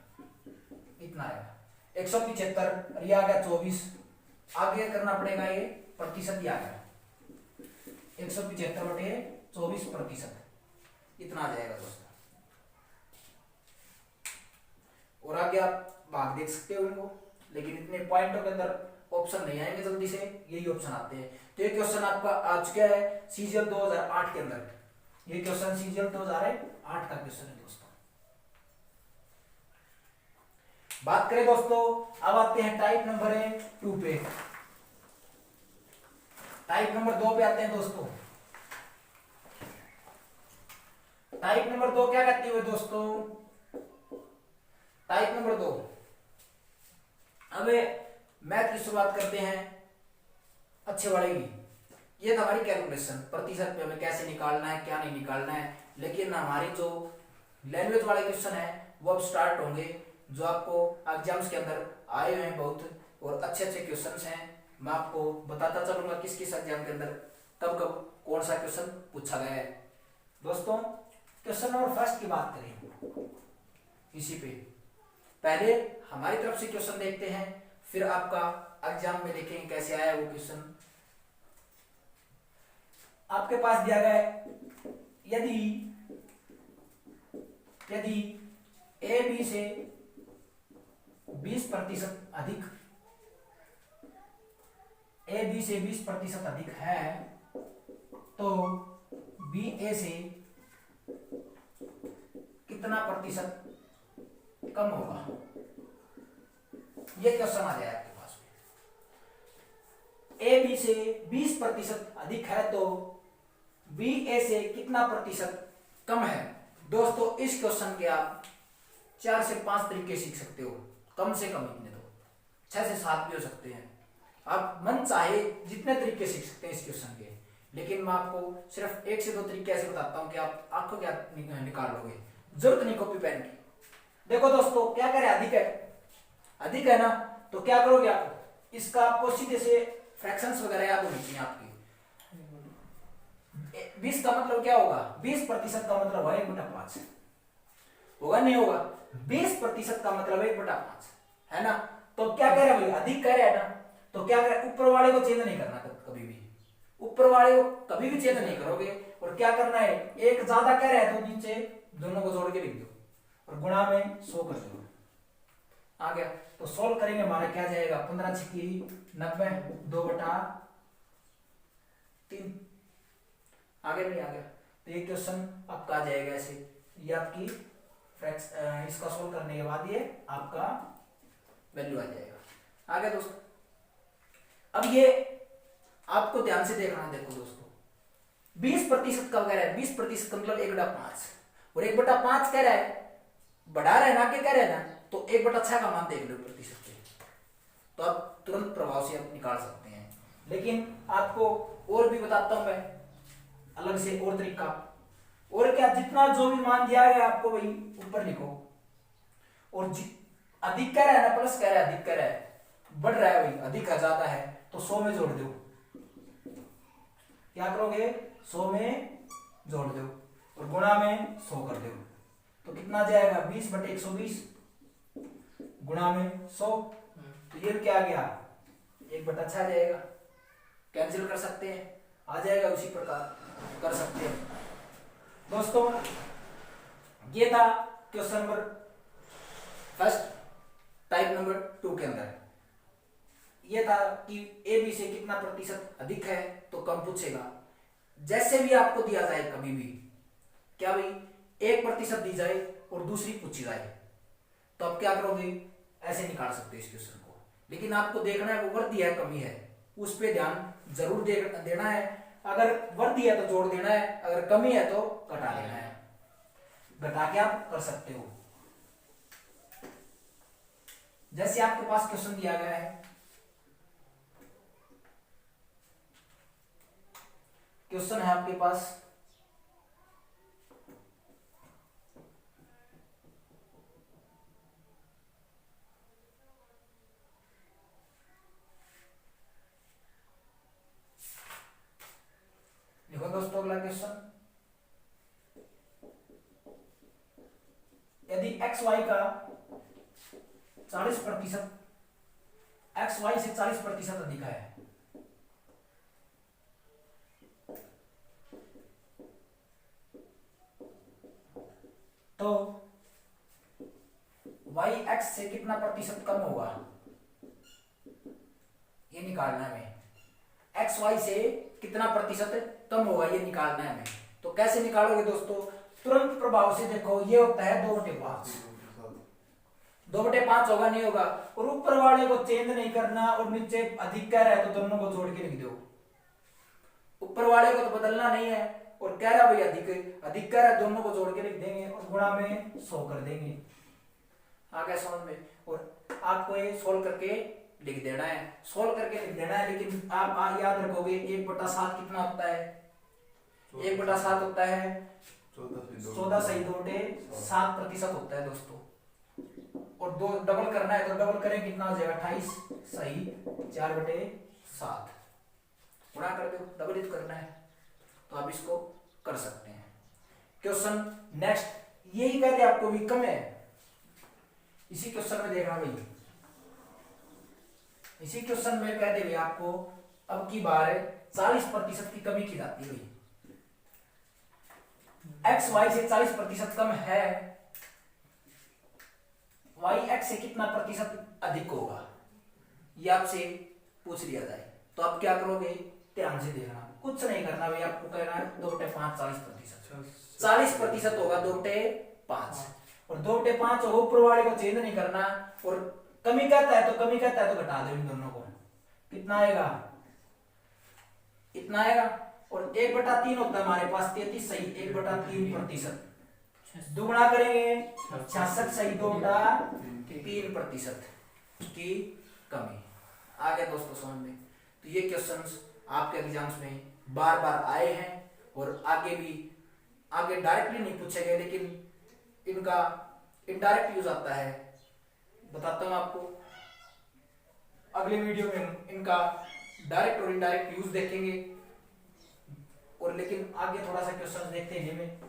इतना आया 175, ये आ गया 24, आगे करना पड़ेगा ये प्रतिशत ही आ गया 175 बटे 24%, इतना आ जाएगा दोस्तों। और आगे आप भाग देख सकते हो इनको, लेकिन इतने पॉइंटों के अंदर ऑप्शन नहीं आएंगे जल्दी से, यही ऑप्शन आते हैं। तो ये क्वेश्चन आपका आ चुका है सीजीएल 2008 के अंदर, ये क्वेश्चन सीजीएल 2008 का क्वेश्चन है दोस्तों। बात करें दोस्तों, अब आते हैं टाइप नंबर 2 पे, टाइप नंबर 2 पे आते हैं दोस्तों। टाइप नंबर 2 क्या कहती है दोस्तों, टाइप नंबर 2, अब मैथ की शुरुआत करते हैं अच्छे वाले की। ये तो हमारी कैलकुलेशन प्रतिशत पे हमें कैसे निकालना है क्या नहीं निकालना है, लेकिन हमारी जो लैंग्वेज वाले क्वेश्चन है वो अब स्टार्ट होंगे, जो आपको एग्जाम्स के अंदर आए हुए हैं बहुत, और अच्छे अच्छे क्वेश्चंस हैं। मैं आपको बताता चलूंगा किस किस एग्जाम के अंदर कब कब कौन सा क्वेश्चन पूछा गया है दोस्तों। क्वेश्चन नंबर फर्स्ट की बात करें, इसी पे पहले हमारी तरफ से क्वेश्चन देखते हैं, फिर आपका एग्जाम में देखेंगे कैसे आया वो क्वेश्चन। आपके पास दिया गया है, यदि ए बी से 20% अधिक, ए बी से 20% अधिक है तो बी ए से कितना प्रतिशत कम होगा, ये क्वेश्चन आ जाए आपके पास में। ए बी से 20% अधिक है तो बी ए से कितना प्रतिशत कम है। दोस्तों इस क्वेश्चन के आप 4 से 5 तरीके सीख सकते हो, कम से कम इतने, तो 6 से 7 भी हो सकते हैं, आप मन चाहे जितने तरीके सीख सकते हैं इस क्वेश्चन के, लेकिन मैं आपको सिर्फ 1 से 2 तरीके ऐसे बताता हूं कि आप आंखों क्या निकाल लोगे, जरूरत नहीं कॉपी पेन की। देखो दोस्तों क्या करें, अधिक है ना, तो क्या करोगे आप, इसका आपको सीधे से फ्रैक्शंस वगैरह याद होनी चाहिए आपकी। 20 का मतलब क्या होगा, 20% का मतलब है 1/5 होगा, नहीं होगा, 20% का मतलब 1/5 है ना। तो क्या कह रहे हैं भाई, अधिक कह रहे हैं ना, तो क्या करें, ऊपर वाले को चेंज नहीं करना कभी भी, ऊपर वाले को कभी भी चेंज नहीं करोगे। और क्या करना है, एक ज्यादा कह रहे हैं तो नीचे दोनों को जोड़ के लिख दो और गुणा में 100 कर दो, आ गया। तो सोल्व करेंगे, हमारा क्या जाएगा, 15 छिकी 90, 2/3 आगे नहीं आ गया। तो ये क्वेश्चन आपका आ जाएगा ऐसे, ये आपकी इसका सोल्व करने के बाद ये आपका वैल्यू आ जाएगा। आगे दोस्तों, अब ये आपको ध्यान से देखना, देखो दोस्तों 20% का वगैरह है, 20% का मतलब 1/5 और 1/5 कह रहा है, बढ़ा रहा है ना कि कह रहा है ना, तो 1/6 का मान देख लो प्रतिशत पे, तो आप तुरंत प्रभाव से आप निकाल सकते हैं। लेकिन आपको और भी बताता हूं मैं अलग से और तरीका, और क्या, जितना जो भी मान दिया गया आपको वही ऊपर लिखो, और अधिक कह रहा है ना, प्लस कह रहा है, अधिक कह रहा है, बढ़ रहा है वही, अधिक है ज्यादा है तो 100 में जोड़ दो, क्या करोगे 100 में जोड़ दो और गुणा में 100 कर दो, तो कितना जाएगा 20/120 गुणा में 100, तो ये क्या आ गया 1/6 आ जाएगा, कैंसिल कर सकते हैं, आ जाएगा, उसी प्रकार कर सकते हैं। दोस्तों ये था question number first type number 2 के अंदर, ये था कि ए बी से कितना प्रतिशत अधिक है तो कम पूछेगा। जैसे भी आपको दिया जाए कभी भी, क्या भाई 1% दी जाए और दूसरी पूछी जाए, तो आप क्या करोगे, ऐसे निकाल सकते हो इस क्वेश्चन को। लेकिन आपको देखना है वो वृद्धि है कमी है, उस पे ध्यान जरूर देना है। अगर वृद्धि है तो जोड़ देना है, अगर कमी है तो घटा देना है। घटा के आप कर सकते हो। जैसे आपके पास क्वेश्चन दिया गया है, क्वेश्चन है आपके पास देखो दोस्तों, अगला क्वेश्चन, यदि एक्स वाई का 40%, एक्स वाई से 40% अधिक है, तो वाई एक्स से कितना प्रतिशत कम होगा, ये निकालना है हमें। एक्स वाई से कितना प्रतिशत कम होगा ये निकालना है हमें। तो कैसे निकालोगे दोस्तों, तुरंत प्रभाव से देखो, ये होता है 2/5, 2/5 होगा नहीं होगा, और ऊपर वाले को चेंज नहीं करना, और नीचे अधिक कह रहा है तो दोनों को जोड़ के लिख दो। ऊपर वाले को तो बदलना नहीं है, और कह रहा भाई अधिक, अधिक कह रहा है, दोनों को जोड़ के लिख देंगे और गुणा में 100 कर देंगे। आ गया समझ में। और आपको ये सोल्व करके लिख देना है, सोल्व करके लिख देना है। लेकिन आप याद रखोगे 1/7 कितना होता है, 1/7 होता है 14 सही 2/7% होता है दोस्तों। और दो डबल करना है तो डबल करें, कितना हो जाएगा 28 सही 4/7, गुणा कर दो, डबल ही करना है, तो आप इसको कर सकते हैं। क्वेश्चन नेक्स्ट, यही कहते आपको भी कम है, इसी क्वेश्चन में देखना भाई, इसी क्वेश्चन में कहते हुए आपको अब की बार 40% की कमी की जाती है भाई। एक्स वाई से 40% कम है, वाई एक्स से कितना प्रतिशत अधिक होगा, ये आपसे पूछ लिया जाए, तो आप क्या करोगे, ध्यान से देखना, कुछ नहीं करना भाई, आपको कहना है 2/5 40%, 40% होगा 2/5, और 2/5 होगा, ऊपर वाले को चेंज नहीं करना, और कमी कहता है तो कमी कहता है तो घटा दो इन दोनों को, कितना आएगा, इतना आएगा। और 1/3 होता है हमारे पास 33 सही 1/3%, दुगुना करेंगे 66 सही 2/3% की कमी। आ गया दोस्तों समझ में। तो ये क्वेश्चंस आपके एग्जाम्स में बार बार आए हैं, और आगे भी, आगे डायरेक्टली नहीं पूछे गए, लेकिन इनका इनडायरेक्ट यूज आता है, बताता हूं आपको अगले वीडियो में। इनका डायरेक्ट और इनडायरेक्ट यूज देखेंगे, और लेकिन आगे थोड़ा सा क्वेश्चन देखते हैं में।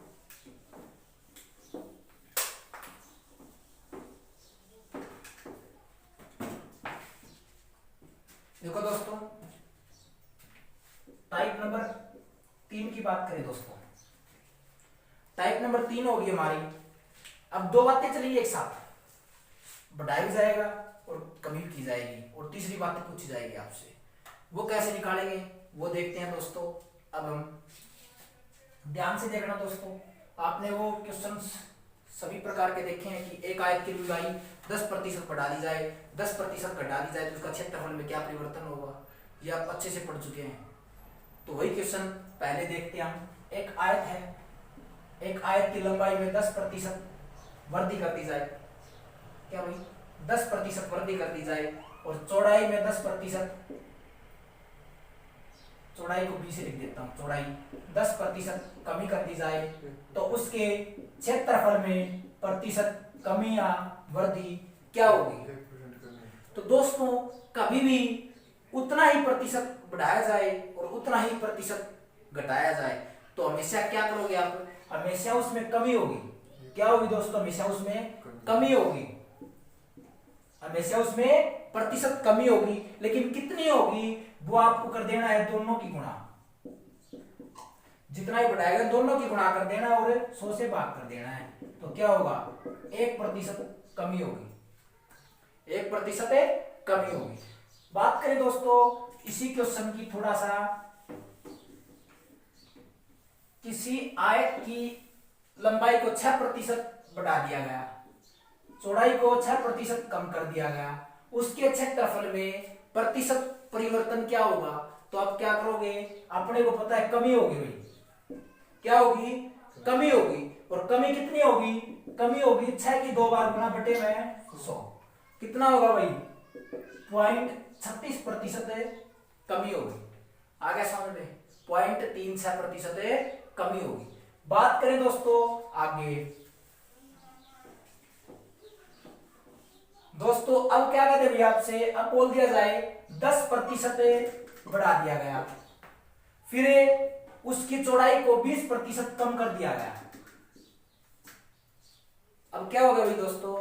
देखो दोस्तों, टाइप नंबर 3 की बात करें दोस्तों, टाइप नंबर 3 होगी हमारी। अब दो बातें चलेंगी एक साथ, बढ़ाया जाएगा और कमी की जाएगी, और तीसरी बातें पूछी जाएगी आपसे, वो कैसे निकालेंगे वो देखते हैं दोस्तों। अब हम ध्यान से देखना दोस्तों, आपने वो क्वेश्चंस सभी प्रकार के देखे हैं कि एक आयत की लंबाई 10% बढ़ा दी जाए, 10% घटा दी जाए तो उसका क्षेत्रफल में क्या परिवर्तन होगा, ये आप अच्छे से पढ़ चुके हैं। तो वही क्वेश्चन पहले देखते हैं हम। एक आयत है, एक आयत की लंबाई में 10% वृद्धि कर दी जाए, क्या भाई 10% वृद्धि कर दी जाए, और चौड़ाई में 10%, चौड़ाई को बी से लिख देता हूं, चौड़ाई 10% कमी कर दी जाए, तो उसके क्षेत्रफल में प्रतिशत कमी या वृद्धि क्या होगी। तो दोस्तों कभी भी उतना ही प्रतिशत बढ़ाया जाए और उतना ही प्रतिशत घटाया जाए, तो हमेशा क्या करोगे आप, हमेशा उसमें कमी होगी। क्या होगी दोस्तों, हमेशा उसमें कमी होगी, हमेशा उसमें प्रतिशत कमी होगी, लेकिन कितनी होगी वो आपको कर देना है दोनों की गुणा, जितना ही बढ़ाएगा दोनों की गुणा कर देना और 100 से भाग कर देना है, तो क्या होगा 1% कमी होगी, 1% कमी होगी। बात करें दोस्तों इसी क्वेश्चन की थोड़ा सा, किसी आयत की लंबाई को 6% बढ़ा दिया गया, चौड़ाई को 6% कम कर दिया गया, उसके क्षेत्रफल में प्रतिशत परिवर्तन क्या होगा? तो आप क्या करोगे, अपने को पता है कमी होगी भाई, क्या होगी? कमी होगी। और कमी कितनी होगी? कमी होगी 6 की 2 बार गुना बटे में 100। कितना होगा भाई? 0.36% कमी होगी। आगे समझ में, 0.36% कमी होगी। बात करें दोस्तों आगे, दोस्तों अब क्या कहते हैं आपसे, अब बोल दिया जाए 10% बढ़ा दिया गया, फिर उसकी चौड़ाई को 20% कम कर दिया गया। अब क्या होगा भाई दोस्तों,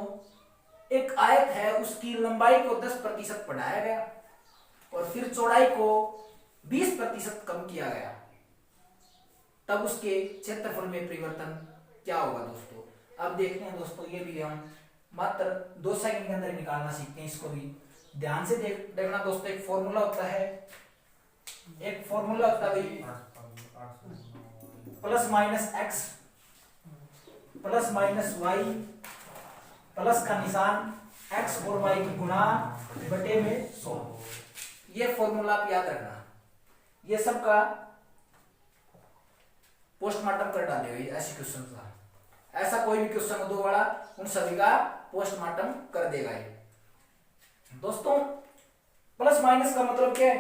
एक आयत है उसकी लंबाई को 10% बढ़ाया गया और फिर चौड़ाई को 20% कम किया गया, तब उसके क्षेत्रफल में परिवर्तन क्या होगा दोस्तों? अब देखते हैं दोस्तों, ये भी हम मात्र 2 सेकंड के अंदर निकालना सीखते हैं, इसको भी ध्यान से देखना दोस्तों। एक फॉर्मूला होता है, एक फॉर्मूला होता है plus minus X plus minus Y plus का निशान एक्स और वाई की गुणा बटे में 100। ये फॉर्मूला आप याद रखना, ये सबका पोस्टमार्टम कर डाले हुए ऐसे क्वेश्चन का, ऐसा कोई भी क्वेश्चन हो 2 वाला, उन सभी का पोस्टमार्टम कर देगा ये। दोस्तों प्लस माइनस का मतलब क्या है?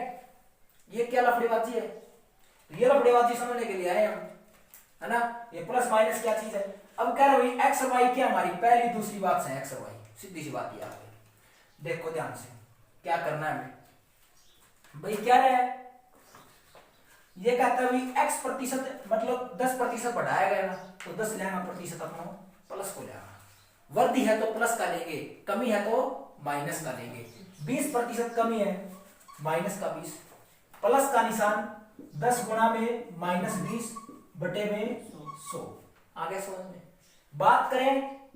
ये क्या लफड़ेबाजी है? तो ये लफड़ेबाजी समझने के लिए आए हम, है ना। ये प्लस माइनस क्या चीज है? अब कह रहे हो एक्स और वाई क्या हमारी पहली दूसरी बात से एक्स और वाई, सीधी सी बात ये आ गई। देखो ध्यान से क्या करना है भाई, क्या है ये कहता है एक्स प्रतिशत मतलब 10% बढ़ाया गया ना, तो 10 लेना प्रतिशत अपना प्लस को लेना, वृद्धि है तो प्लस का लेंगे, कमी है तो माइनस का लेंगे। 20% कमी है, माइनस का 20, प्लस का निशान 10 गुणा में -20 बटे में 100। आगे समझ में बात करें,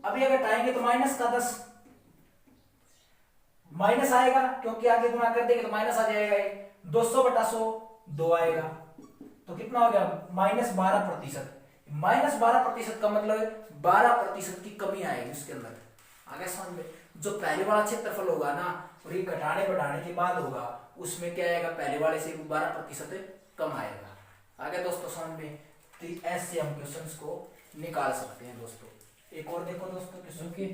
अभी अगर हटाएंगे तो माइनस का 10 माइनस आएगा, क्योंकि आगे गुणा कर देंगे तो माइनस आ जाएगा। 200 बटा 100 2 आएगा, तो कितना हो गया? -12%। -12% का मतलब 12% की कमी आएगी उसके अंदर। आगे समझ में, जो पहले वाला क्षेत्रफल होगा ना, और ये घटाने बढ़ाने के बाद होगा, उसमें क्या आएगा? पहले वाले से 12% कम आएगा। आगे दोस्तों समझ में, तो ऐसे हम क्वेश्चंस को निकाल सकते हैं दोस्तों। एक और देखो दोस्तों क्वेश्चन की,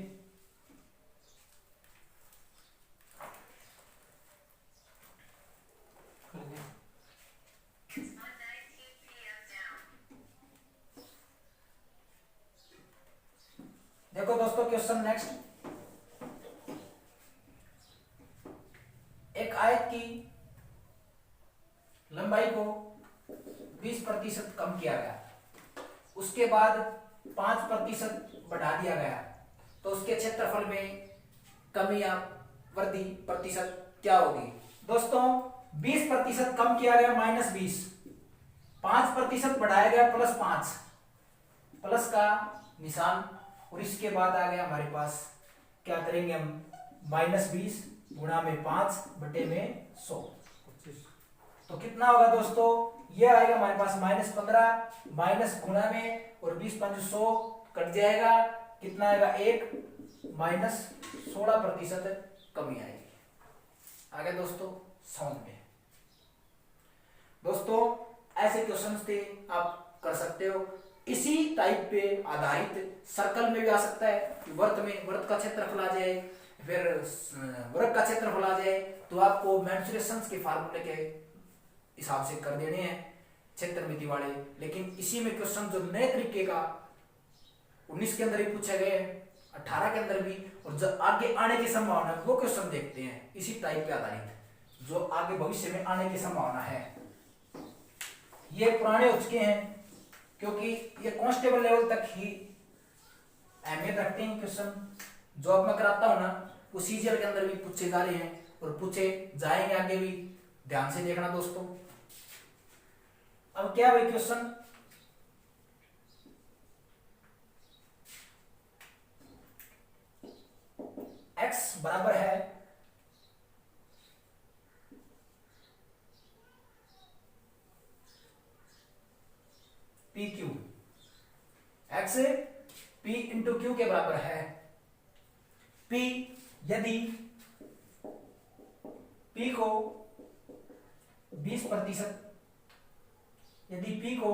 देखो दोस्तों क्वेश्चन नेक्स्ट, एक आयत की लंबाई को 20% कम किया गया, उसके बाद 5% बढ़ा दिया गया, तो उसके क्षेत्रफल में कमी या वृद्धि प्रतिशत क्या होगी? दोस्तों 20% कम किया गया -20, 5% बढ़ाया गया +5, प्लस का निशान, और इसके बाद आ गया हमारे पास, क्या करेंगे हम? -20 गुणा में 5 बटे में 100, तो कितना होगा दोस्तों? ये आएगा हमारे पास -15 माइनस गुणा में और 20 5 100 कट जाएगा, कितना आएगा? 1 -16% कमी आएगी। आगे दोस्तों समझ में, दोस्तों ऐसे क्वेश्चंस थे आप कर सकते हो। इसी टाइप पे आधारित सर्कल में भी आ सकता है कि वर्त का क्षेत्रफल आ जाए, फिर वर्ग का क्षेत्रफल आ जाए, तो आपको मेंसुरेशंस के फार्मूले के हिसाब से कर देने हैं क्षेत्रमिति वाले। लेकिन इसी में क्वेश्चन जो नए तरीके का 19 के अंदर भी पूछे गए, 18 के अंदर भी, और जो आगे आने की संभावना है वो क्वेश्चन देखते हैं इसी टाइप पे आधारित, जो आगे भविष्य में आने की संभावना है। ये पुराने हो चुके हैं, क्योंकि ये कांस्टेबल लेवल तक ही अहमियत रखते हैं क्वेश्चन। जॉब में कराता हूं ना, वो सीजीएल के अंदर भी पूछे जा रहे हैं और पूछे जाएंगे आगे भी, ध्यान से देखना दोस्तों। अब क्या भाई क्वेश्चन, x बराबर है PQ, x p into Q के बराबर है। p यदि p को 20%, यदि p को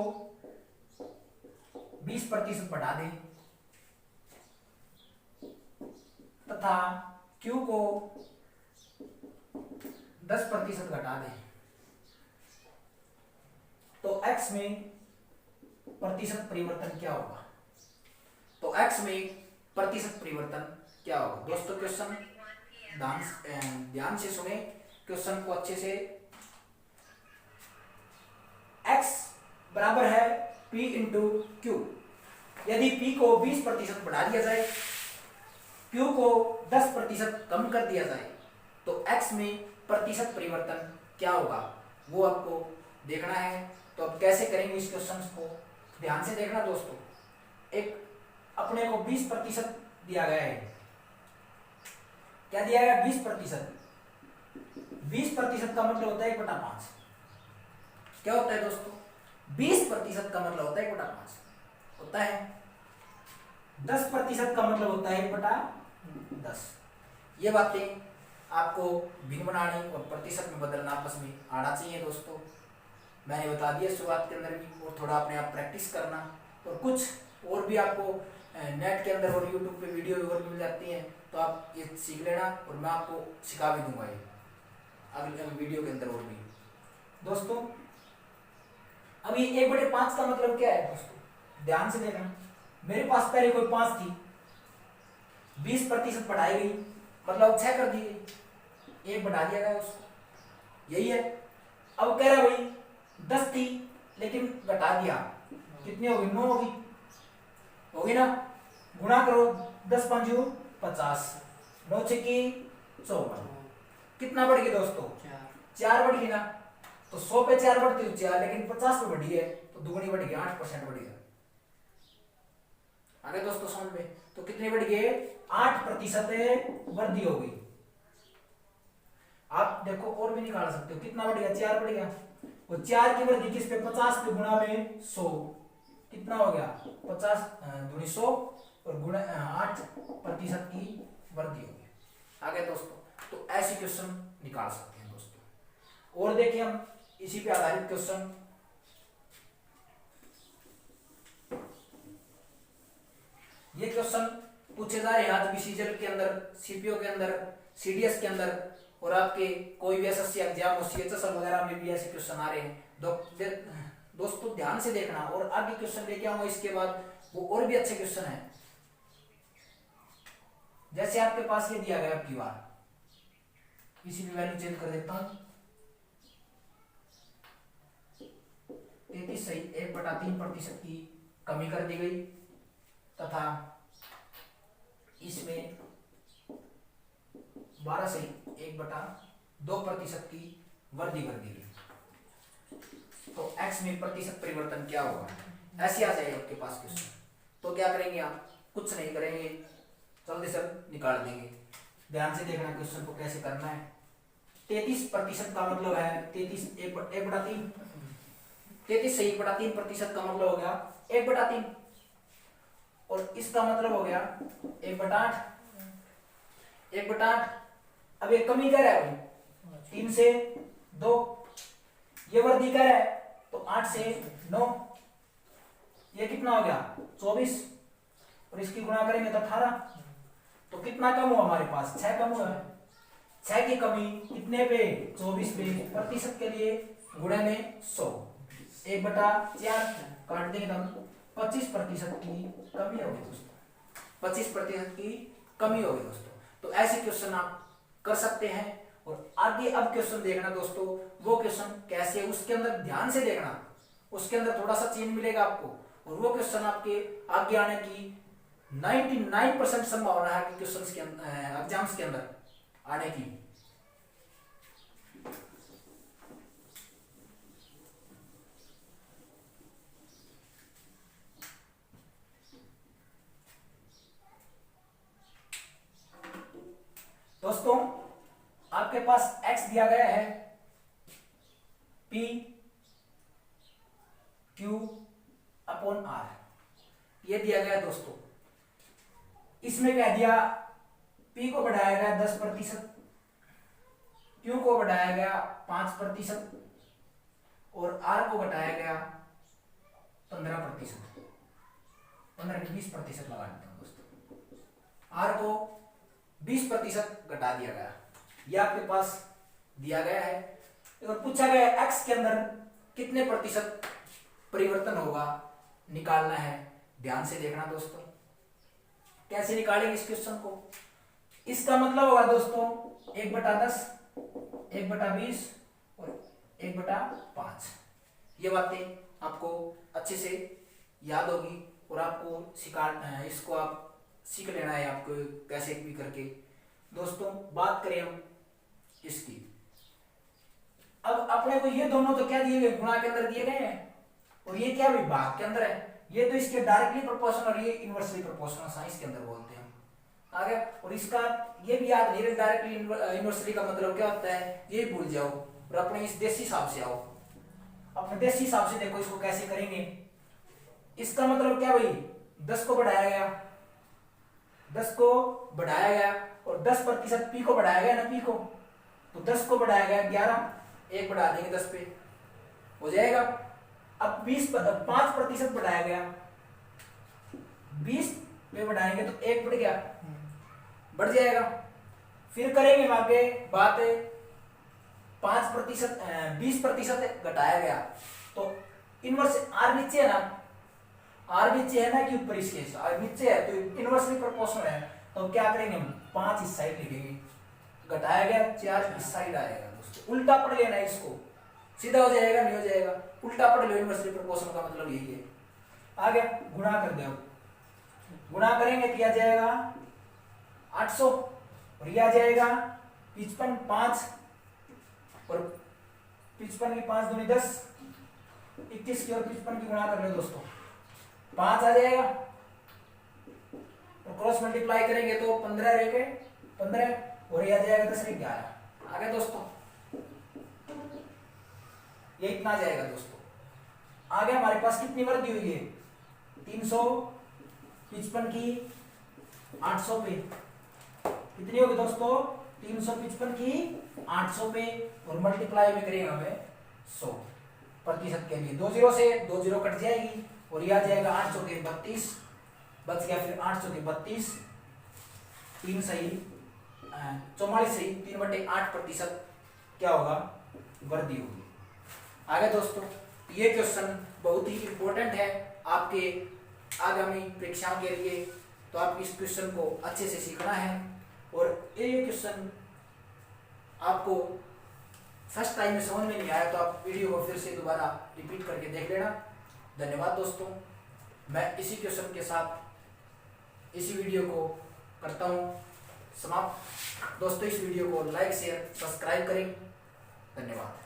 20% बढ़ा दें तथा q को 10% घटा दें तो x में प्रतिशत परिवर्तन क्या होगा? तो x में प्रतिशत परिवर्तन क्या होगा? दोस्तों क्वेश्चन ध्यान से सुने, क्वेश्चन को अच्छे से। x बराबर है p इंटू क्यू। यदि p को 20% बढ़ा दिया जाए, q को 10% कम कर दिया जाए तो x में प्रतिशत परिवर्तन क्या होगा वो आपको देखना है। तो अब कैसे करेंगे इस क्वेश्चन को, ध्यान से देखना दोस्तों। एक अपने को 20% दिया गया है। क्या दिया गया? 20%। 20% का मतलब होता है 1/5। क्या होता है दोस्तों? 20% का मतलब होता है 1/5 होता है। 10% का मतलब होता है 1/10। ये बातें आपको भिन्न बनानी और प्रतिशत में बदलना आपस में आना चाहिए दोस्तों। मैंने बता दिया शुरुआत के अंदर भी, और थोड़ा अपने आप प्रैक्टिस करना। और कुछ और भी आपको नेट के अंदर और यूट्यूब पे वीडियो और मिल जाती हैं, तो आप ये सीख लेना और मैं आपको सिखा भी दूंगा ये अगले वीडियो के अंदर। और भी दोस्तों अभी 1/5 का मतलब क्या है दोस्तों? ध्यान से देखना। मेरे पास पहले कोई 5 थी, 20% बढ़ाई गई मतलब 6 कर दी गई, 1 बढ़ा दिया गया उसको, यही है। अब कह रहा भाई 10 थी लेकिन घटा दिया, कितनी होगी? 9 होगी ना। गुणा करो, 10 5 50, 9 6 54, कितना बढ़ गया दोस्तों? 4 बढ़ गई ना। तो 100 पे 4 बढ़ती है 4, लेकिन 50 पे बढ़ी है तो दुगनी बढ़ गई, 8% बढ़ गया। आगे दोस्तों समझ में? तो कितनी बढ़ गई? 8% वृद्धि हो गई। आप देखो और भी निकाल सकते हो, कितना बढ़ गया? 4 बढ़ गया। और 4 की वृद्धि किस पे? 50 पे गुणा में 100, कितना हो गया? 50 दूनी 100 और गुणा 8% की वृद्धि हो गई। आगे दोस्तों तो ऐसे क्वेश्चन निकाल सकते हैं दोस्तों। और देखिए हम इसी पे आधारित क्वेश्चन, ये क्वेश्चन पूछे जा रहे हैं आज भी सीजल के अंदर, सीपीओ के अंदर, सीडीएस के अंदर, और आपके कोई भी एसएससी एग्जाम हो, सीएचएसएल वगैरह में भी ऐसे क्वेश्चन आ रहे हैं। दोस्तों ध्यान से देखना, और आगे क्वेश्चन लेके आऊंगा इसके बाद, वो और भी अच्छे क्वेश्चन हैं। जैसे आपके पास ये दिया गया आपकी बार, इसी में वैल्यू चेंज कर देता हूं। 33 सही 1/3% की कमी कर दी गई तथा इसमें 12 सही 1/2% की वृद्धि कर दी गई। तो x में प्रतिशत परिवर्तन क्या होगा? ऐसे आ जाएगा आपके पास क्वेश्चन। तो क्या करेंगे आप? कुछ नहीं करेंगे, जल्दी से निकाल देंगे। ध्यान से देखना क्वेश्चन को कैसे करना है। 33% का मतलब है 33 1/3, 33 सही 1/3% का मतलब हो गया 1/3, और इसका मतलब हो गया 1/8, 1/8। अब ये कमी कर है भाई 3 से 2, ये वृद्धि कर है तो 8 से 9, ये कितना हो गया? 24, और इसकी गुणा करेंगे तो 18। तो कितना कम हुआ हमारे पास? 6 कम हुआ है। 6 की कमी कितने पे? 24 पे। प्रतिशत के लिए गुणे में 100, 1/4 काट देंगे तो 25% की कमी होगी दोस्तों, 25% की कमी होगी दोस्तों। तो ऐसे क्वेश्चन आप कर सकते हैं। और आगे अब क्वेश्चन देखना दोस्तों, वो क्वेश्चन कैसे, उसके अंदर ध्यान से देखना, उसके अंदर थोड़ा सा चेंज मिलेगा आपको, और वो क्वेश्चन आपके आगे आने की 99% संभावना है कि क्वेश्चंस के एग्जाम्स के अंदर आने की। दोस्तों आपके पास x दिया गया है P Q/R, ये दिया गया दोस्तों। इसमें कह दिया P को बढ़ाया गया 10%, Q को बढ़ाया गया 5% और R को घटाया गया 15%, 20% लगा देते हैं दोस्तों। R को 20% घटा दिया गया, यह आपके पास दिया गया है। और पूछा गया x के अंदर कितने प्रतिशत परिवर्तन होगा, निकालना है। ध्यान से देखना दोस्तों, कैसे निकालेंगे इस क्वेश्चन को। इसका मतलब होगा दोस्तों 1/10, 1/20 और 1/5। ये बातें आपको अच्छे से याद होगी और आपको इसको आप सीख लेना है आपको कैसे भी करके। दोस्तों बात करें हम इसकी, अब अपने को ये दोनों तो क्या दिए गए, गुणा के अंदर दिए गए हैं, और ये क्या भाग के अंदर है। ये तो इसके डायरेक्टली प्रोपोर्शनल और ये इनवर्सली प्रोपोर्शनल साइंस के अंदर बोलते हैं आगे। और इसका ये भी याद नहीं रहे डायरेक्टली इनवर्सली का मतलब क्या होता है, ये भूल जाओ और अपने इस देसी हिसाब से आओ। अपने देसी हिसाब से देखो इसको कैसे करेंगे। इसका मतलब क्या भाई, 10 को बढ़ाया गया, 10 को बढ़ाया गया और 10% P को बढ़ाया गया ना, P को तो 10 को बढ़ाया गया 11, 1 बढ़ा देंगे 10 पे हो जाएगा। अब 5% बढ़ाया गया, 20 पे बढ़ाएंगे तो 1 बढ़ गया, बढ़ जाएगा। फिर करेंगे आगे बात 5%, 20% घटाया गया तो इनवर्स R नीचे है ना, R नीचे है ना कि ऊपर, इसके R नीचे है तो इनवर्सली प्रोपोर्शनल है। तो क्या करेंगे हम 5 इस साइड लिखेंगे, घटाया गया 4 इस साइड आएगा दोस्तों। उल्टा पढ़ लेना है इसको, सीधा हो जाएगा नहीं हो जाएगा, उल्टा पढ़ लो। इनवर्सली प्रोपोर्शनल का मतलब यही है। आगे गुणा कर दो, गुणा करेंगे तो आ जाएगा 800 और यह आ जाएगा 55, 5 और 55 की 5 दूनी 10, 21 की और 55 की गुणा कर लो दोस्तों, 5 आ जाएगा और क्रॉस मल्टीप्लाई करेंगे तो 15 रहेंगे 15 और यह आ जाएगा 10 से 11। आगे दोस्तों ये इतना आ जाएगा दोस्तों। आगे हमारे पास कितनी वृद्धि हुई है, 355 की 800 पे कितनी होगी दोस्तों, 355 की 800 पे और मल्टीप्लाई में करेंगे हमें 100% के लिए। 2 0 से 2 0 कट जाएगी और यह आ जाएगा 8 चौके 32 बच गया, फिर 8 चौके 32, 3 सही 44 सही 3/8% क्या होगा, वृद्धि होगी। आगे दोस्तों ये क्वेश्चन बहुत ही इंपॉर्टेंट है आपके आगामी परीक्षाओं के लिए, तो आप इस क्वेश्चन को अच्छे से सीखना है। और ये क्वेश्चन आपको फर्स्ट टाइम में समझ में नहीं आया तो आप वीडियो को फिर से दोबारा रिपीट करके देख लेना। धन्यवाद दोस्तों। मैं इसी क्वेश्चन के साथ इसी वीडियो को करता हूँ समाप्त। दोस्तों इस वीडियो को लाइक शेयर सब्सक्राइब करें। धन्यवाद।